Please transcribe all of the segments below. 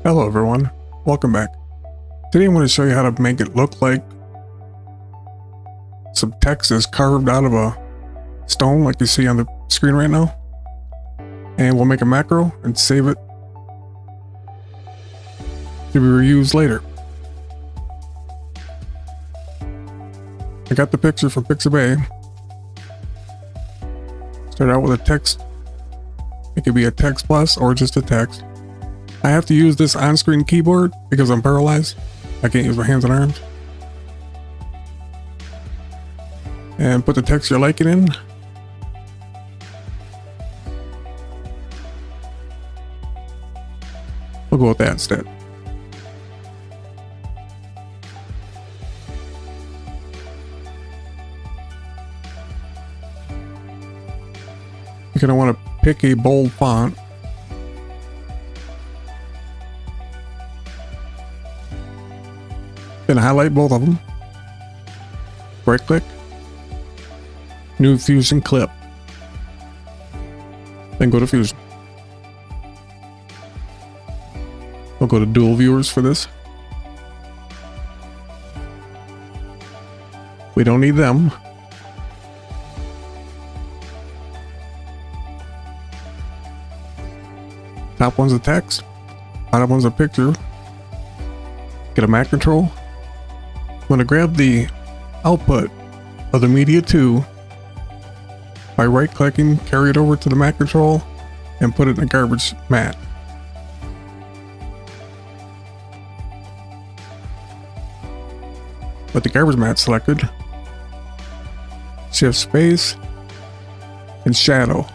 Hello everyone, welcome back. Today I'm going to show you how to make it look like some text is carved out of a stone like you see on the screen right now. And we'll make a macro and save it to be reused later. I got the picture from Pixabay. Start out with a text. It could be a text plus or just a text. I have to use this on-screen keyboard because I'm paralyzed. I can't use my hands and arms. And put the text you're liking in. We'll go with that instead. You're going to want to pick a bold font. Then highlight both of them. Right click. New Fusion clip. Then go to Fusion. We'll go to dual viewers for this. We don't need them. Top one's a text. Bottom one's a picture. Get a Mac control. I'm going to grab the output of the Media 2 by right clicking, carry it over to the Mac control, and put it in the garbage mat. With the garbage mat selected, shift space and shadow.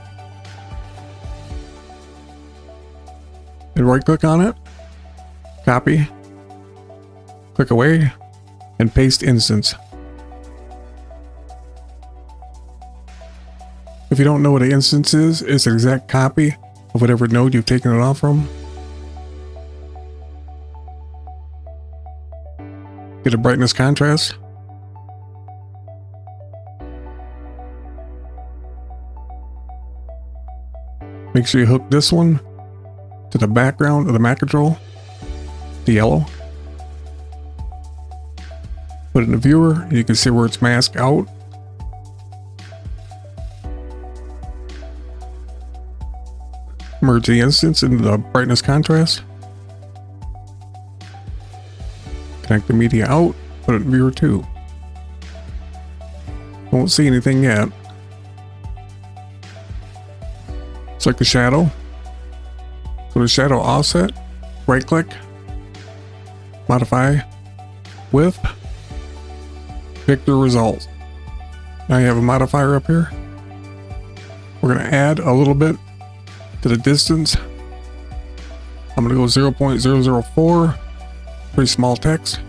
And right click on it, copy, click away, and paste instance. If you don't know what an instance is, it's an exact copy of whatever node you've taken it off from. Get a brightness contrast. Make sure you hook this one to the background of the Mac control, the yellow. Put it in the viewer, you can see where it's masked out. Merge the instance into the brightness contrast. Connect the media out, put it in viewer 2. Won't see anything yet. Select the shadow. Go to shadow offset, right click, modify width, pick the result. Now you have a modifier up here. We're going to add a little bit to the distance. I'm going to go 0.004, pretty small text.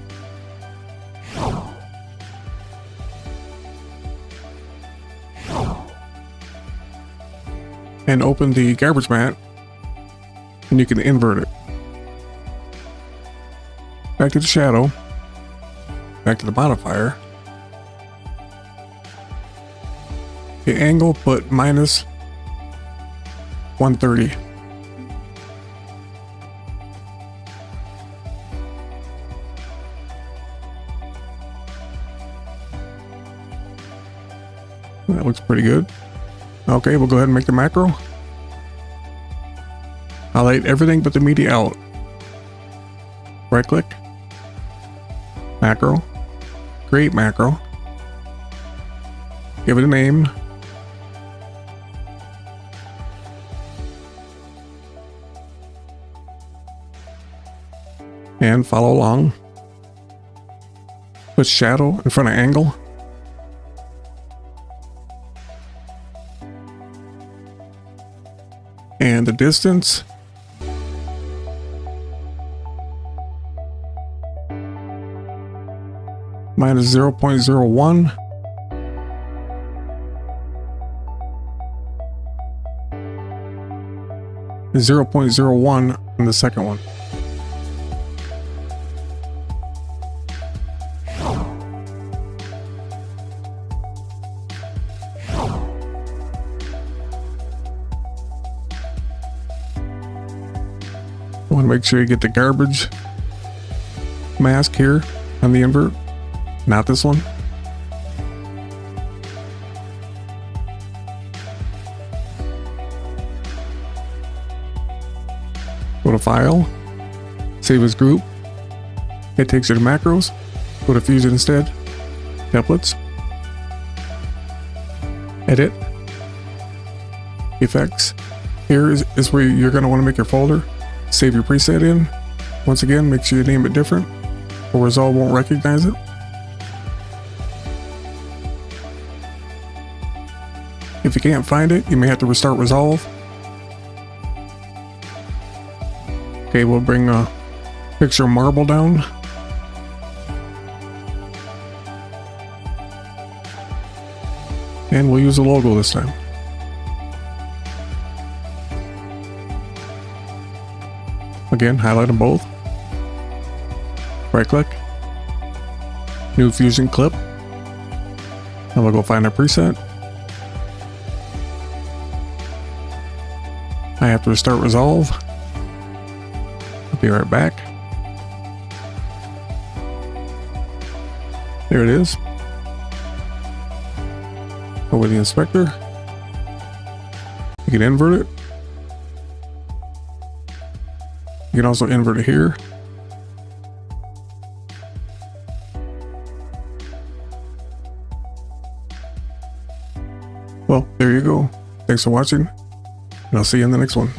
And open the garbage mat, and you can invert it. Back to the shadow, back to the modifier. The angle, put minus 130. That looks pretty good. Okay, we'll go ahead and make the macro. Highlight everything but the media out. Right click. Macro. Create macro. Give it a name. And follow along. Put shadow in front of angle. And the distance. Minus 0.01. And 0.01 in the second one. You want to make sure you get the garbage mask here on the invert, not this one. Go to File, Save as Group. It takes you to Macros. Go to Fusion instead. Templates. Edit. Effects. Here is where you're going to want to make your folder. Save your preset in. Once again, make sure you name it different, or Resolve won't recognize it. If you can't find it, you may have to restart Resolve. Okay, we'll bring a picture of marble down. And we'll use a logo this time. Again, highlight them both. Right click. New Fusion clip. And we'll go find our preset. I have to restart Resolve. I'll be right back. There it is. Go with the inspector. You can invert it. You can also invert it here. Well, there you go. Thanks for watching, and I'll see you in the next one.